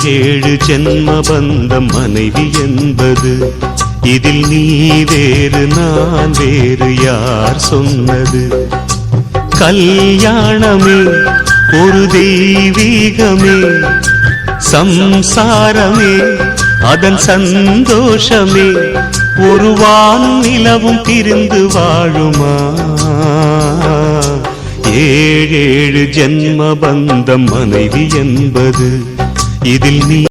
ஏழு ஜென்ம பந்தம் மனைவி என்பது, இதில் நீ வேறு நான் வேறு யார் சொன்னது? கல்யாணமே ஒரு தெய்வீகமே, சம்சாரமே அதன் சந்தோஷமே, ஒரு வானும் நிலவும் பிரிந்து வாழுமா? ஏழேழு ஜென்ம பந்தம் மனைவி என்பது, இதில் நீ